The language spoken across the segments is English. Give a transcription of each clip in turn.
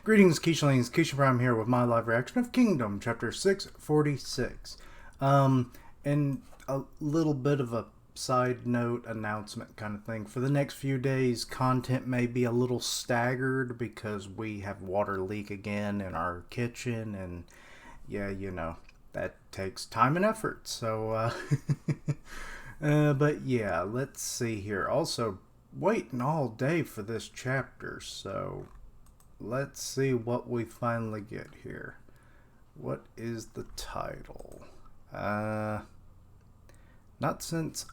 Greetings, Keishalings. Keisha Prime here with my live reaction of Kingdom, Chapter 646. And a little bit of a side note announcement kind of thing. For the next few days, content may be a little staggered because we have water leak again in our kitchen, and yeah, you know, that takes time and effort. So, but yeah, let's see here. Also, waiting all day for this chapter, so let's see what we finally get here. What is the title? Not since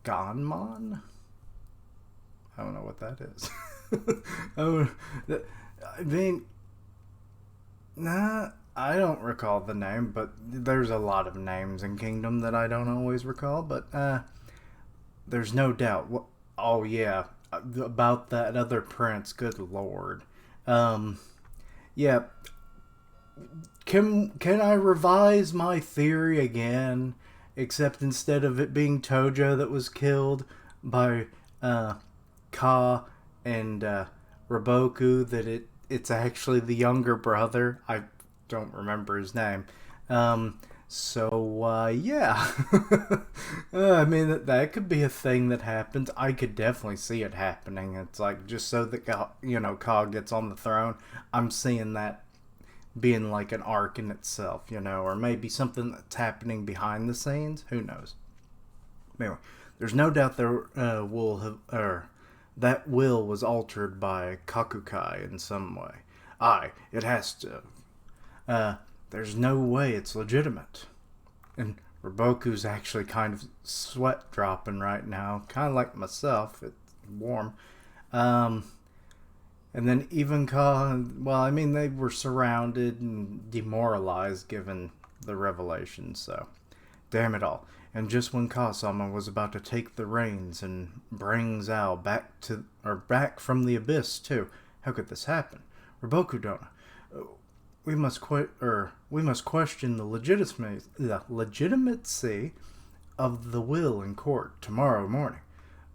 Ganmon? I don't know what that is. I mean, nah, I don't recall the name, but there's a lot of names in Kingdom that I don't always recall, but there's no doubt. Oh yeah, about that other prince, good lord. Yeah. Can I revise my theory again? Except instead of it being Tojo that was killed by Ka and Riboku, that it's actually the younger brother. I don't remember his name. Yeah. I mean, that could be a thing that happens. I could definitely see it happening. It's like, just so that, Ka gets on the throne. I'm seeing that being like an arc in itself, or maybe something that's happening behind the scenes. Who knows? Anyway, there's no doubt that will was altered by Kakukai in some way. It has to. There's no way it's legitimate. And Riboku's actually kind of sweat dropping right now. Kind of like myself. It's warm. And then even Ka, well, I mean, they were surrounded and demoralized given the revelation, so damn it all. And just when Ka-sama was about to take the reins and bring Zhao back from the abyss too, how could this happen? Riboku Dona, we must question the legitimacy of the will in court tomorrow morning.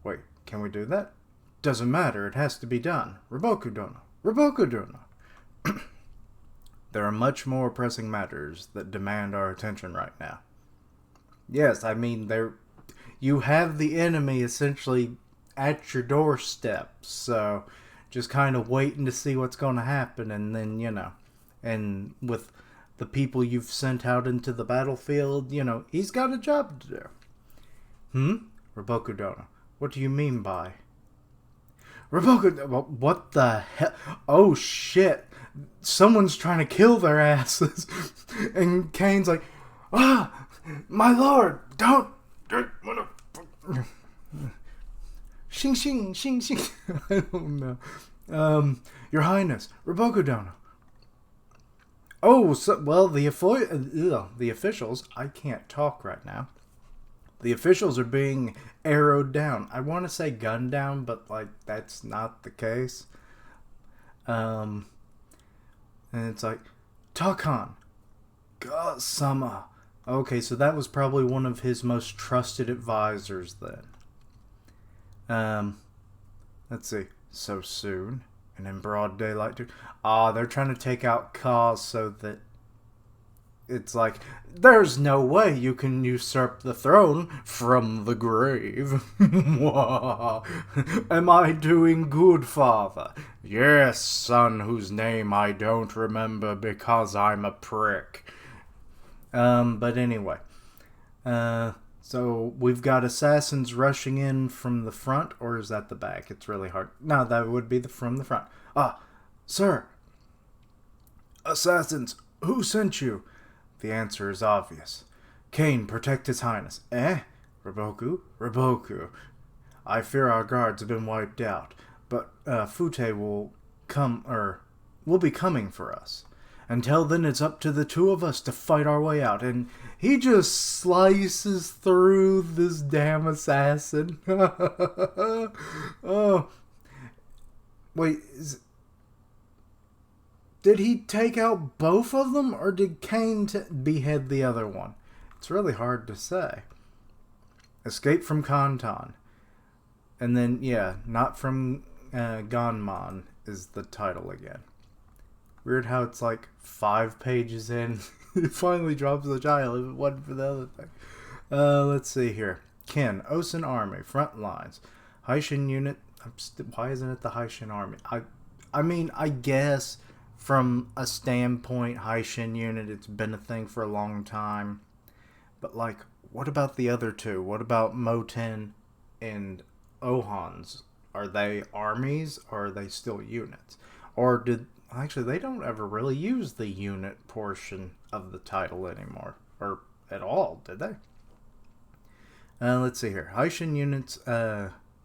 Wait, can we do that? Doesn't matter, it has to be done. Riboku Dona. Riboku Dona. There are much more pressing matters that demand our attention right now. Yes, I mean, you have the enemy essentially at your doorstep, so just kind of waiting to see what's going to happen, and then, and with the people you've sent out into the battlefield, he's got a job to do. Riboku Dona. What do you mean by? Riboku, what the hell? Oh shit. Someone's trying to kill their asses. And Kane's like, my lord, don't. Shing, shing, shing, shing. I don't know. Your Highness, Riboku Dona. Oh, well, the officials, I can't talk right now. The officials are being arrowed down. I want to say gunned down, but, that's not the case. And it's like, Takan, Ga-sama. Okay, so that was probably one of his most trusted advisors then. Let's see. So soon? And in broad daylight too. They're trying to take out Ka so that it's like, there's no way you can usurp the throne from the grave. Am I doing good, father? Yes, son, whose name I don't remember because I'm a prick. But anyway. So we've got assassins rushing in from the front, or is that the back? It's really hard. No, that would be from the front. Sir. Assassins, who sent you? The answer is obvious. Kane, protect his highness. Eh? Riboku? Riboku. I fear our guards have been wiped out, but Fute will be coming for us. Until then, it's up to the two of us to fight our way out. And he just slices through this damn assassin. Oh. Wait, did he take out both of them, or did Kane behead the other one? It's really hard to say. Escape from Kanton. And then, yeah, not from Ganmon is the title again. Weird how it's like 5 pages in. It finally drops the child if it wasn't for the other thing. Let's see here. Ken, Osen Army, front lines. Haitian unit. Why isn't it the Haitian Army? I mean, I guess from a standpoint, Haitian unit, it's been a thing for a long time. But, like, what about the other two? What about Moten and Ohans? Are they armies, or are they still units? Or did... Actually, they don't ever really use the unit portion of the title anymore. Or at all, did they? Let's see here. Haitian units,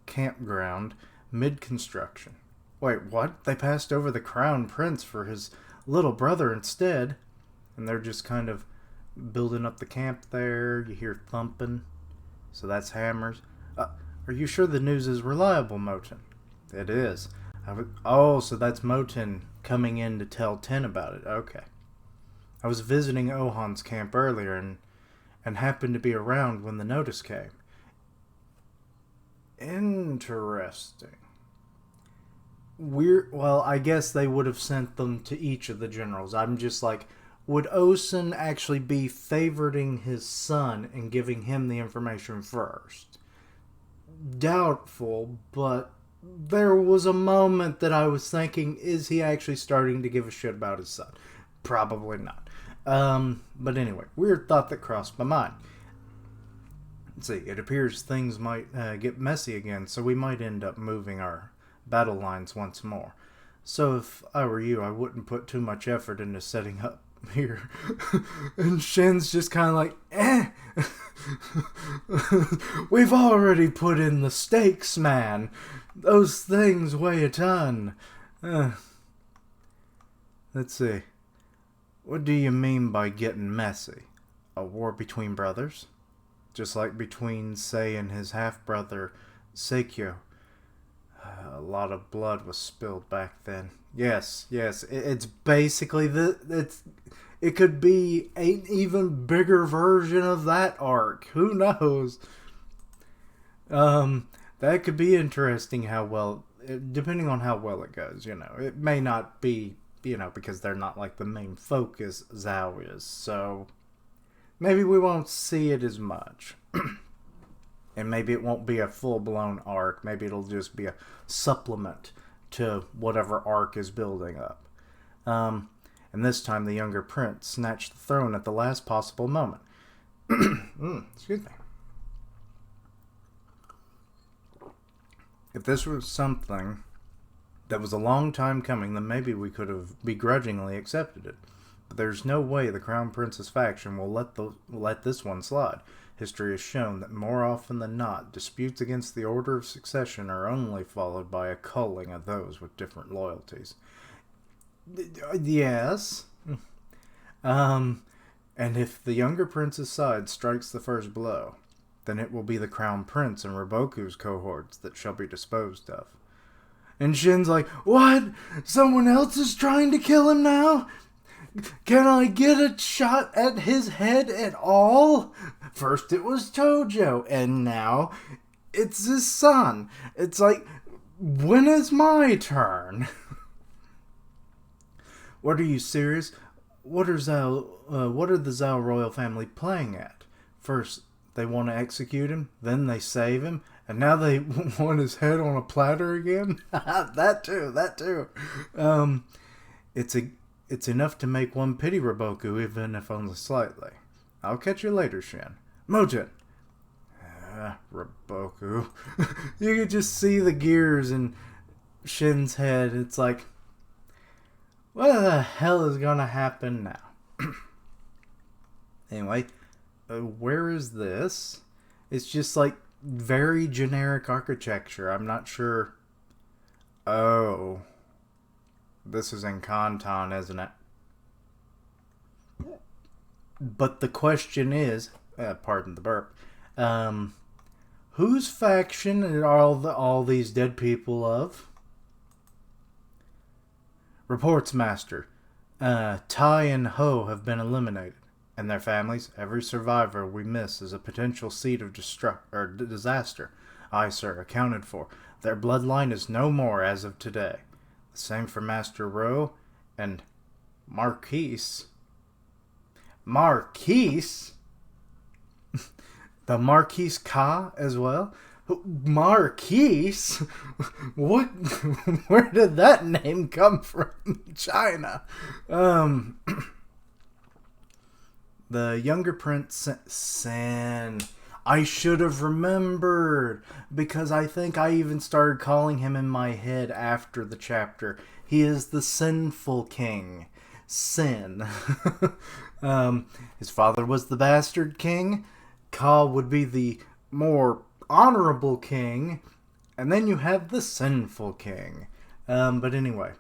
campground, mid-construction. Wait, what? They passed over the crown prince for his little brother instead. And they're just kind of building up the camp there. You hear thumping. So that's hammers. Are you sure the news is reliable, Moten? It is. So that's Moten coming in to tell Ten about it. Okay. I was visiting Ohan's camp earlier and happened to be around when the notice came. Interesting. Well, I guess they would have sent them to each of the generals. I'm just like, would Osen actually be favoriting his son and giving him the information first? Doubtful, but there was a moment that I was thinking, is he actually starting to give a shit about his son? Probably not. But anyway, weird thought that crossed my mind. Let's see, it appears things might get messy again, so we might end up moving our battle lines once more. So if I were you, I wouldn't put too much effort into setting up here. And Shin's just kind of like, we've already put in the stakes, man. Those things weigh a ton. Let's see. What do you mean by getting messy? A war between brothers? Just like between Sei and his half-brother, Seikyo. A lot of blood was spilled back then. Yes. It's basically it could be an even bigger version of that arc. Who knows? That could be interesting depending on how well it goes, It may not be, because they're not like the main focus Zhao is. So maybe we won't see it as much. And maybe it won't be a full-blown arc. Maybe it'll just be a supplement to whatever arc is building up. And this time the younger prince snatched the throne at the last possible moment. Excuse me. If this was something that was a long time coming, then maybe we could have begrudgingly accepted it. But there's no way the Crown Prince's faction will let this one slide. History has shown that more often than not, disputes against the order of succession are only followed by a culling of those with different loyalties. Yes. And if the younger prince's side strikes the first blow, then it will be the Crown Prince and Riboku's cohorts that shall be disposed of. And Shin's like, what? Someone else is trying to kill him now? Can I get a shot at his head at all? First it was Tojo, and now it's his son. It's like, when is my turn? What, are you serious? What are the Zhao royal family playing at? First, they want to execute him, then they save him, and now they want his head on a platter again? That too. It's enough to make one pity Riboku, even if only slightly. I'll catch you later, Shin. Moten! Riboku. You could just see the gears in Shin's head. It's like, what the hell is gonna happen now? Anyway, where is this? It's just like very generic architecture. I'm not sure. Oh. This is in Kanton, isn't it? But the question is, pardon the burp, whose faction are all these dead people of? Reports, Master. Tai and Ho have been eliminated, and their families. Every survivor we miss is a potential seed of disaster. Aye, sir, accounted for. Their bloodline is no more as of today. The same for Master Ro, and Marquise? Marquise? The Marquise Ka as well? Marquise? What? Where did that name come from? China. The younger prince, San. I should have remembered, because I think I even started calling him in my head after the chapter. He is the sinful king. Sin. His father was the bastard king. Ka would be the more honorable king. And then you have the sinful king. But anyway.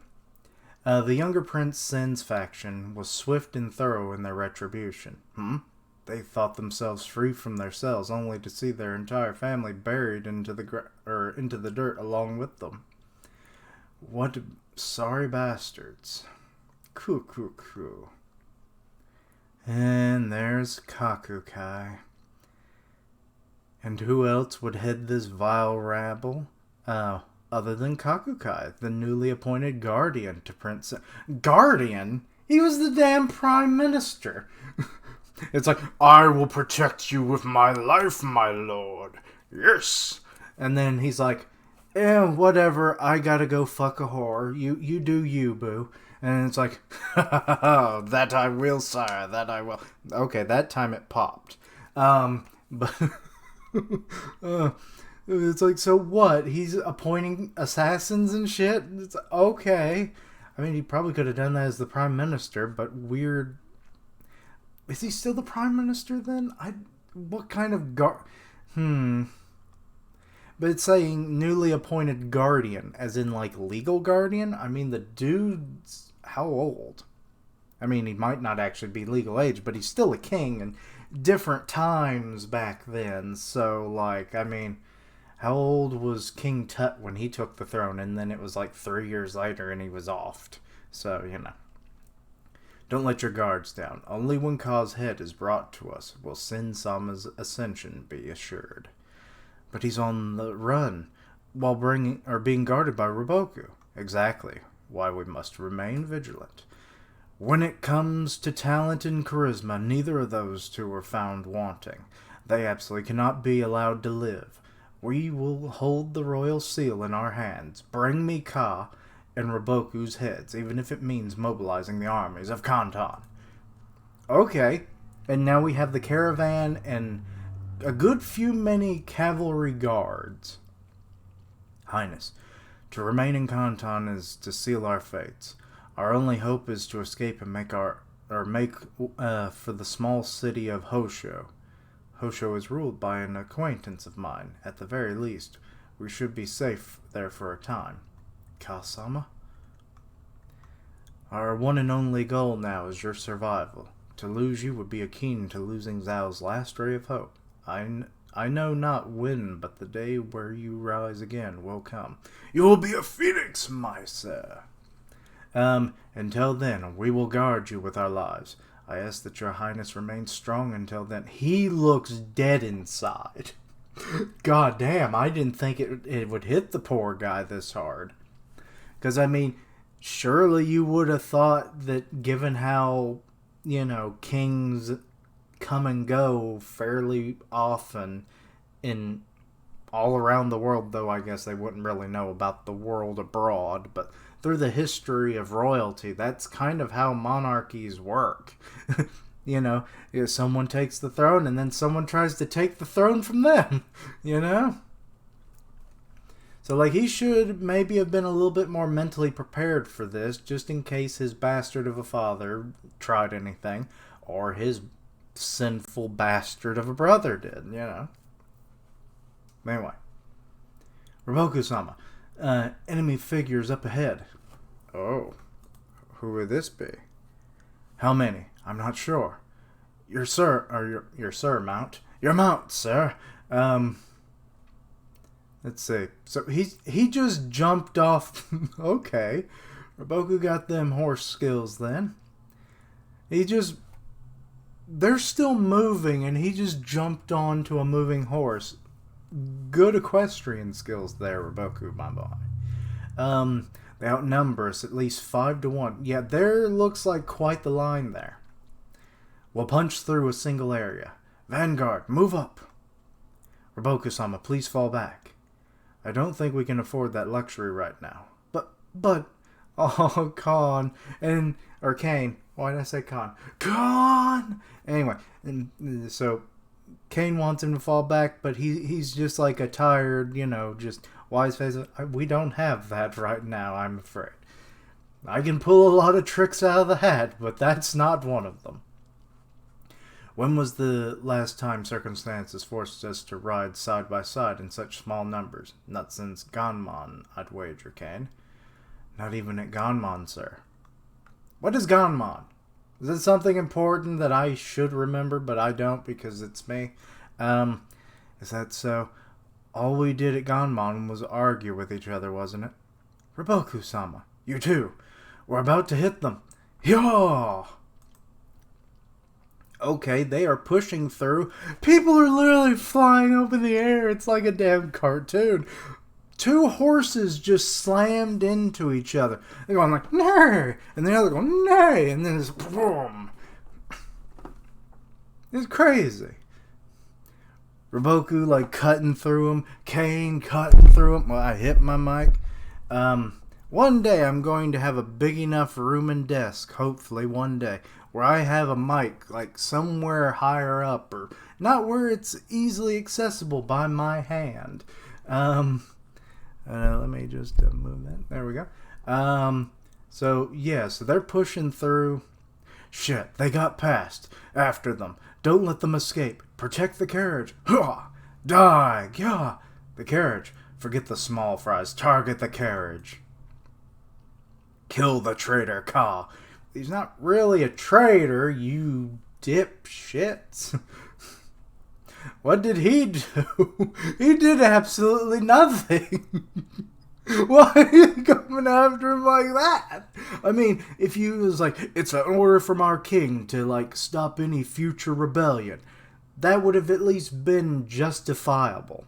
The younger prince Sin's faction was swift and thorough in their retribution. They thought themselves free from their cells, only to see their entire family buried into the dirt along with them. What sorry bastards. Coo. And there's Kakukai. And who else would head this vile rabble? Other than Kakukai, the newly appointed guardian to Prince... Guardian? He was the damn prime minister. It's like, I will protect you with my life, my lord. Yes. And then he's like, whatever, I gotta go fuck a whore. You do you, boo. And it's like, that I will, sire, that I will. Okay, that time it popped. But it's like, so what? He's appointing assassins and shit? It's okay. I mean, he probably could have done that as the prime minister, but weird. Is he still the prime minister then? What kind of But it's saying newly appointed guardian, as in like legal guardian? I mean, the dude's how old? I mean, he might not actually be legal age, but he's still a king and different times back then. So, like, I mean, how old was King Tut when he took the throne? And then it was like 3 years later and he was offed. So, you know. Don't let your guards down. Only when Ka's head is brought to us will Sin Sama's ascension be assured. But he's on the run while being guarded by Riboku. Exactly why we must remain vigilant. When it comes to talent and charisma, neither of those two are found wanting. They absolutely cannot be allowed to live. We will hold the royal seal in our hands. Bring me Ka and Riboku's heads, even if it means mobilizing the armies of Kanton. Okay, and now we have the caravan and a good few many cavalry guards. Highness, to remain in Kanton is to seal our fates. Our only hope is to escape and make for the small city of Hosho. Hosho is ruled by an acquaintance of mine. At the very least, we should be safe there for a time. Kasama? Our one and only goal now is your survival. To lose you would be akin to losing Zhao's last ray of hope. I know not when, but the day where you rise again will come. You will be a phoenix, my sir. Until then, we will guard you with our lives. I ask that your highness remain strong until then. He looks dead inside. God damn, I didn't think it would hit the poor guy this hard. Because, I mean, surely you would have thought that given how, kings come and go fairly often in all around the world, though I guess they wouldn't really know about the world abroad, but through the history of royalty, that's kind of how monarchies work. Someone takes the throne and then someone tries to take the throne from them, So, he should maybe have been a little bit more mentally prepared for this, just in case his bastard of a father tried anything, or his sinful bastard of a brother did, Anyway. Riboku-sama. Enemy figures up ahead. Oh. Who would this be? How many? I'm not sure. Your mount. Your mount, sir. Let's see. So he just jumped off. Okay. Riboku got them horse skills then. They're still moving and he just jumped onto a moving horse. Good equestrian skills there, Riboku, my boy. They outnumber us at least 5-1. Yeah, there looks like quite the line there. We'll punch through a single area. Vanguard, move up. Riboku-sama, please fall back. I don't think we can afford that luxury right now. But, oh, Kane. Why did I say Khan? Khan! Anyway, so Kane wants him to fall back, but he's just like a tired, just wise face. We don't have that right now, I'm afraid. I can pull a lot of tricks out of the hat, but that's not one of them. When was the last time circumstances forced us to ride side by side in such small numbers? Not since Ganmon, I'd wager, Kane. Not even at Ganmon, sir. What is Ganmon? Is it something important that I should remember, but I don't because it's me? Is that so? All we did at Ganmon was argue with each other, wasn't it? Riboku-sama, you too. We're about to hit them. Yaw! Okay, they are pushing through. People are literally flying up in the air. It's like a damn cartoon. 2 horses just slammed into each other. They're going like, nay! And the other going, nay! And then it's boom. It's crazy. Riboku like cutting through him. Kane cutting through him. Well, I hit my mic. One day I'm going to have a big enough room and desk, hopefully one day, where I have a mic like somewhere higher up or not where it's easily accessible by my hand. Let me just move that. There we go. So they're pushing through. Shit, they got past. After them. Don't let them escape. Protect the carriage. Hah! Die! Yeah! The carriage. Forget the small fries. Target the carriage. Kill the traitor, Ka. He's not really a traitor, you dipshits. What did he do? He did absolutely nothing. Why are you coming after him like that? I mean, if you was like, it's an order from our king to, like, stop any future rebellion, that would have at least been justifiable.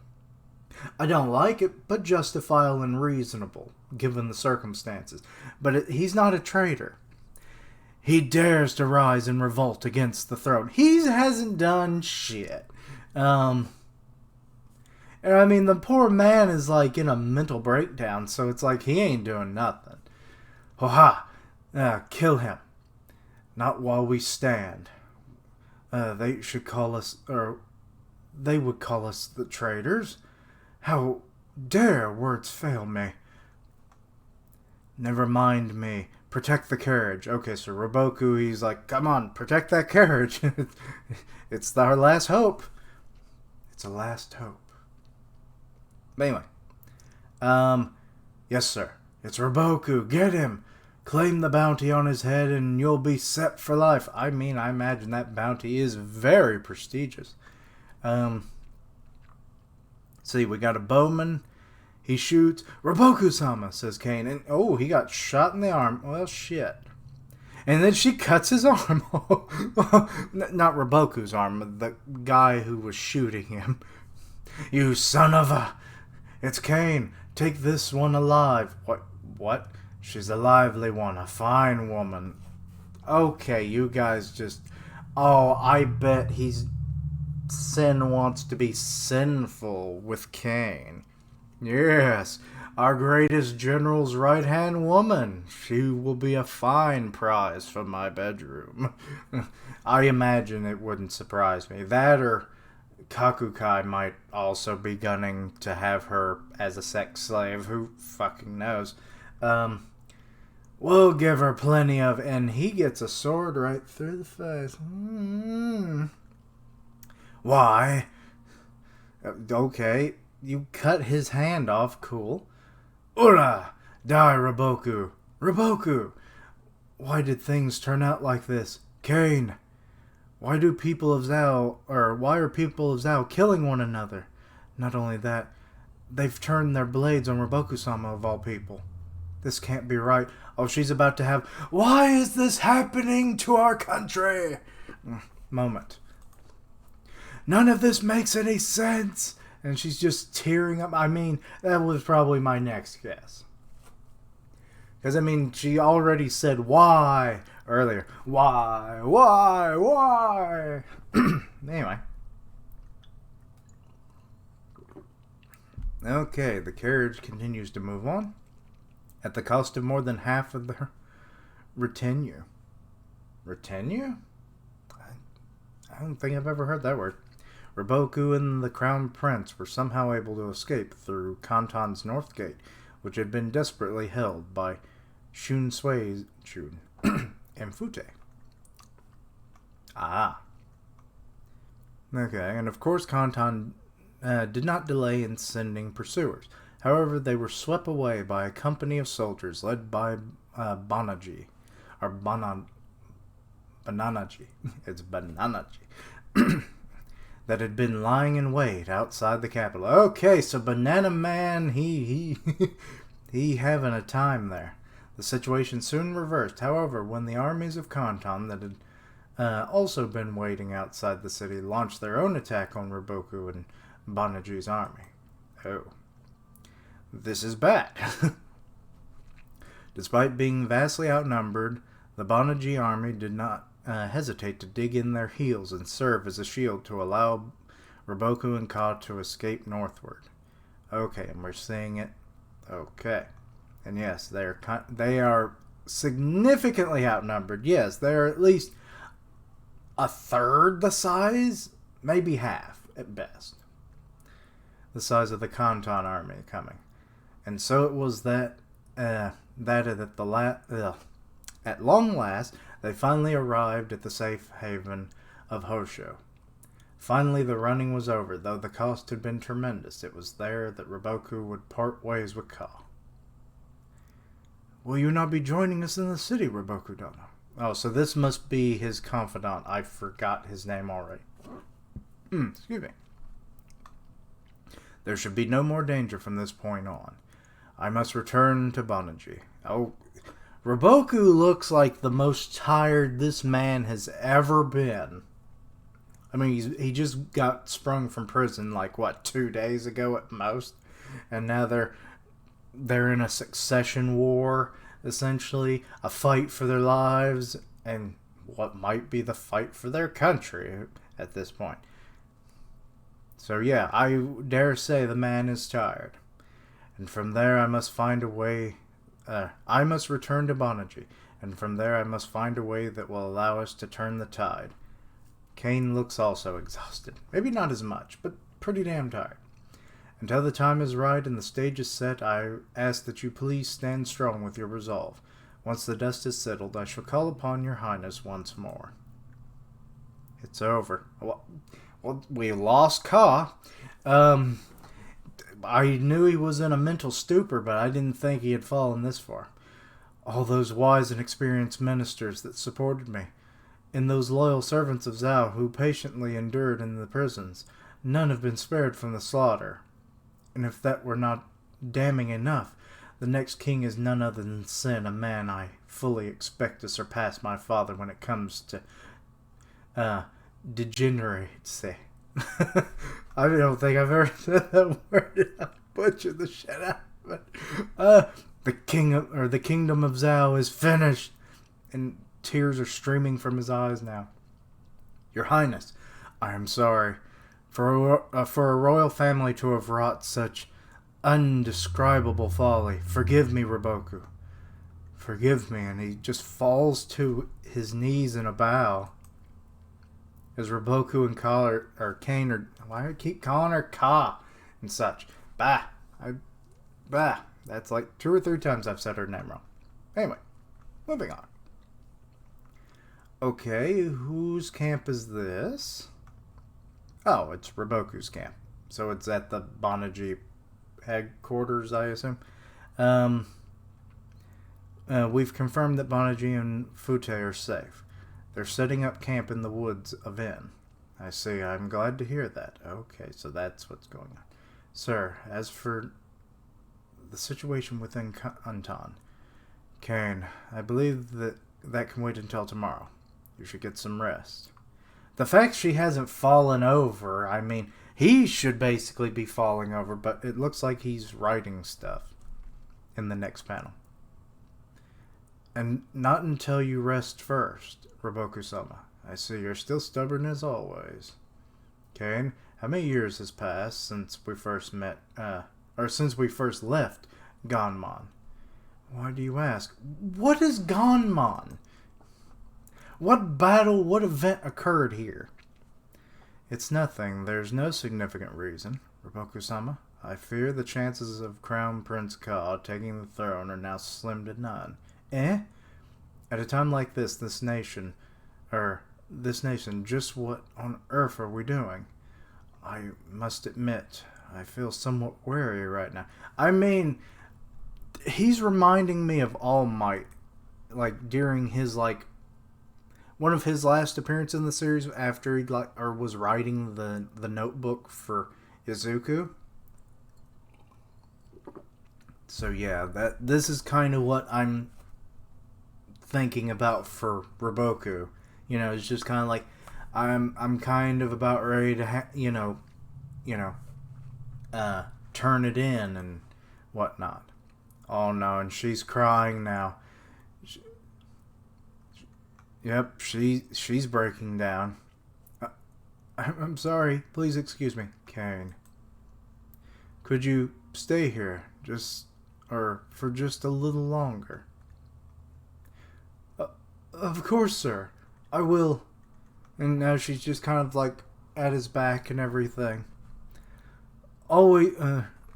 I don't like it, but justifiable and reasonable, given the circumstances. But he's not a traitor. He dares to rise and revolt against the throne. He hasn't done shit. And I mean, the poor man is like in a mental breakdown, so it's like he ain't doing nothing. Ha! Kill him. Not while we stand. They should call us, or they would call us the traitors. How dare words fail me? Never mind me. Protect the carriage. Okay, so Riboku, he's like, come on, protect that carriage. It's our last hope. It's a last hope. But anyway. Yes, sir. It's Riboku. Get him. Claim the bounty on his head and you'll be set for life. I mean, I imagine that bounty is very prestigious. See, we got a bowman. He shoots. Riboku-sama, says Kane. And, oh, he got shot in the arm. Well, shit. And then she cuts his arm off. Not Riboku's arm, but the guy who was shooting him. You son of a... It's Kane. Take this one alive. What? She's a lively one. A fine woman. Okay, you guys just... Oh, I bet Sin wants to be sinful with Kane. Yes, our greatest general's right-hand woman. She will be a fine prize for my bedroom. I imagine it wouldn't surprise me. That or Kakukai might also be gunning to have her as a sex slave. Who fucking knows? We'll give her plenty of... And he gets a sword right through the face. Why? Okay. You cut his hand off, cool. Ura! Die, Riboku! Riboku! Why did things turn out like this? Kane! Why are people of Zhao killing one another? Not only that, they've turned their blades on Riboku-sama of all people. This can't be right. Oh, she's about to have... Why is this happening to our country? Moment. None of this makes any sense. And she's just tearing up. I mean, that was probably my next guess. Because, I mean, she already said why earlier. Why? Anyway. Okay, the carriage continues to move on at the cost of more than half of the retinue. Retinue? I don't think I've ever heard that word. Riboku and the Crown Prince were somehow able to escape through Kanton's North Gate, which had been desperately held by Shun and Fute. Ah. Okay, and of course Kanton did not delay in sending pursuers. However, they were swept away by a company of soldiers led by Bananaji. It's Bananaji. That had been lying in wait outside the capital. Okay, so Banana Man, he having a time there. The situation soon reversed. However, when the armies of Kanton that had also been waiting outside the city launched their own attack on Riboku and Banaji's army. Oh. This is bad. Despite being vastly outnumbered, the Banaji army did not hesitate to dig in their heels and serve as a shield to allow Riboku and Ka to escape northward. Okay, and we're seeing it. Okay. And yes, they are significantly outnumbered. Yes, they're at least a third the size, maybe half at best. The size of the Kanton army coming. And so it was that at long last, they finally arrived at the safe haven of Hosho. Finally, the running was over, though the cost had been tremendous. It was there that Riboku would part ways with Ka. Will you not be joining us in the city, Riboku-dono? Oh, so this must be his confidant. I forgot his name already. Excuse me. There should be no more danger from this point on. I must return to Banaji. Oh, Riboku looks like the most tired this man has ever been. I mean, he just got sprung from prison like, 2 days ago at most? And now they're in a succession war, essentially. A fight for their lives, and what might be the fight for their country at this point. So yeah, I dare say the man is tired. And from there I must find a way... I must return to Banaji, and from there I must find a way that will allow us to turn the tide. Kane looks also exhausted. Maybe not as much, but pretty damn tired. Until the time is right and the stage is set, I ask that you please stand strong with your resolve. Once the dust is settled, I shall call upon your highness once more. It's over. Well, we lost Ka. I knew he was in a mental stupor, but I didn't think he had fallen this far. All those wise and experienced ministers that supported me, and those loyal servants of Zhao who patiently endured in the prisons, none have been spared from the slaughter. And if that were not damning enough, the next king is none other than Sin, a man I fully expect to surpass my father when it comes to degeneracy. I don't think I've ever said that word. I butchered the shit out of it. The kingdom of Zhao is finished, and tears are streaming from his eyes now. Your Highness, I am sorry for a royal family to have wrought such undescribable folly. Forgive me, Riboku. Forgive me, and he just falls to his knees in a bow. As Riboku and Kane are... Why do I keep calling her Ka and such? Bah. That's like 2 or 3 times I've said her name wrong. Anyway, moving on. Okay, whose camp is this? Oh, it's Riboku's camp. So it's at the Banaji headquarters, I assume. We've confirmed that Banaji and Fute are safe. They're setting up camp in the woods of N. I see. I'm glad to hear that. Okay, so that's what's going on. Sir, as for the situation within Kanton, Kane, I believe that can wait until tomorrow. You should get some rest. The fact she hasn't fallen over, I mean, he should basically be falling over, but it looks like he's writing stuff in the next panel. And not until you rest first, Riboku-sama. I see you're still stubborn as always. Kane, how many years has passed since we first met, since we first left Ganmon? Why do you ask? What is Ganmon? What battle, what event occurred here? It's nothing. There's no significant reason. Riboku-sama, I fear the chances of Crown Prince Ka taking the throne are now slim to none. Eh? At a time like this nation, just what on earth are we doing? I must admit, I feel somewhat wary right now. I mean, he's reminding me of All Might, like, during his, like, one of his last appearances in the series after he, like, or was writing the notebook for Izuku. So yeah, this is kind of what I'm thinking about for Riboku. You know, it's just kind of like I'm kind of about ready to turn it in and whatnot. Oh no, and she's crying now. Yep, she's breaking down. I'm sorry. Please excuse me, Kane. Could you stay here for just a little longer? Of course, sir. I will. And now she's just kind of like at his back and everything. Always,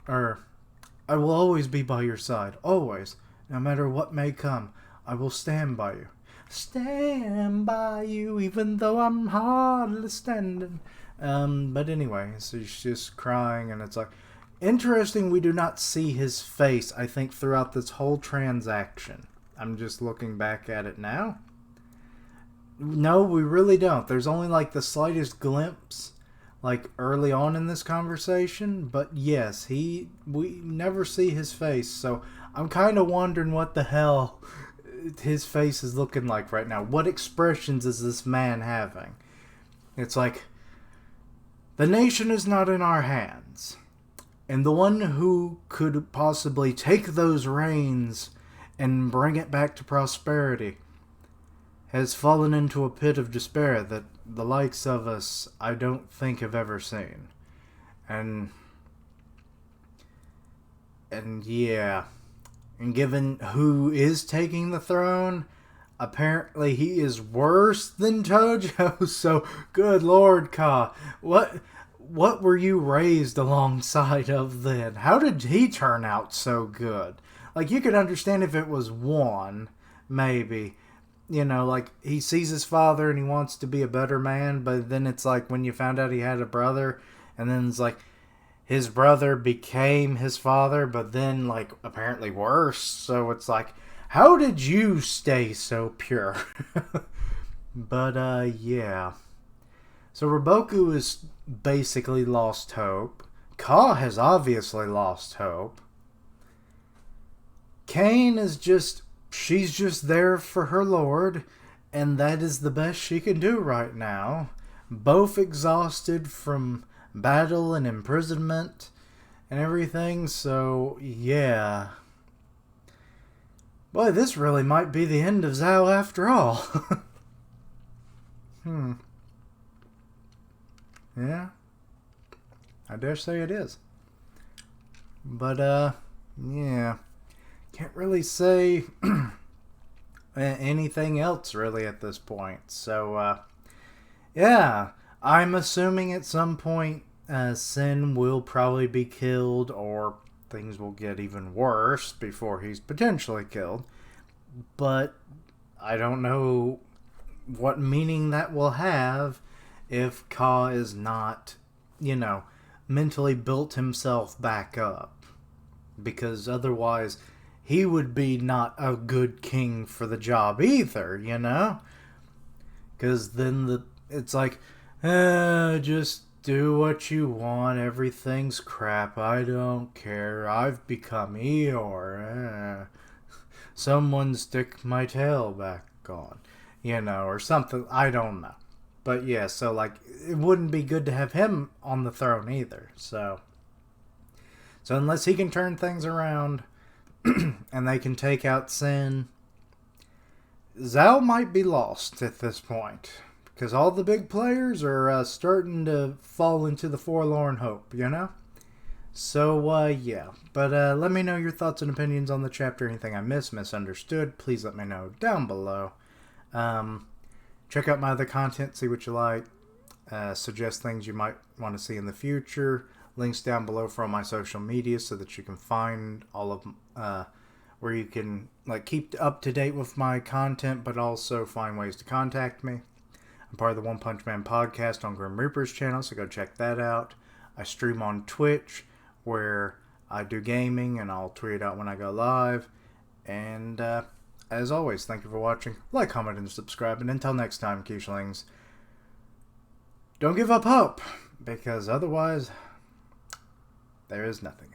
I will always be by your side. Always. No matter what may come, I will stand by you. Stand by you, even though I'm hardly standing. But anyway, so she's just crying, and it's like, interesting we do not see his face, I think, throughout this whole transaction. I'm just looking back at it now. No, we really don't. There's only like the slightest glimpse, like early on in this conversation. But yes, we never see his face. So I'm kind of wondering what the hell his face is looking like right now. What expressions is this man having? It's like, the nation is not in our hands. And the one who could possibly take those reins and bring it back to prosperity has fallen into a pit of despair that the likes of us I don't think have ever seen. And yeah. And given who is taking the throne, apparently he is worse than Tojo. So, good Lord, Ka. What were you raised alongside of then? How did he turn out so good? Like, you could understand if it was one, maybe. You know, like, he sees his father and he wants to be a better man, but then it's like when you found out he had a brother, and then it's like, his brother became his father, but then, like, apparently worse. So it's like, how did you stay so pure? But, yeah. So Riboku has basically lost hope. Ka has obviously lost hope. Kane is she's just there for her lord, and that is the best she can do right now. Both exhausted from battle and imprisonment and everything, so yeah. Boy, this really might be the end of Zhao after all. Yeah. I dare say it is. But, yeah. Can't really say anything else really at this point. So, yeah. I'm assuming at some point Sin will probably be killed, or things will get even worse before he's potentially killed. But I don't know what meaning that will have if Ka is not, mentally built himself back up. Because otherwise, he would be not a good king for the job either, Because then it's like, just do what you want, everything's crap, I don't care, I've become Eeyore, someone stick my tail back on, or something, I don't know. But yeah, so like, it wouldn't be good to have him on the throne either, so unless he can turn things around, and they can take out Sin, Zhao might be lost at this point because all the big players are starting to fall into the forlorn hope, you know? So, yeah. But let me know your thoughts and opinions on the chapter. Anything I misunderstood, please let me know down below. Check out my other content, see what you like. Suggest things you might want to see in the future. Links down below for all my social media so that you can find all of where you can keep up to date with my content, but also find ways to contact me. I'm part of the One Punch Man podcast on Grim Reaper's channel, so go check that out. I stream on Twitch where I do gaming and I'll tweet out when I go live. And as always, thank you for watching. Like, comment, and subscribe. And until next time, Quiche-lings, don't give up hope, because otherwise there is nothing.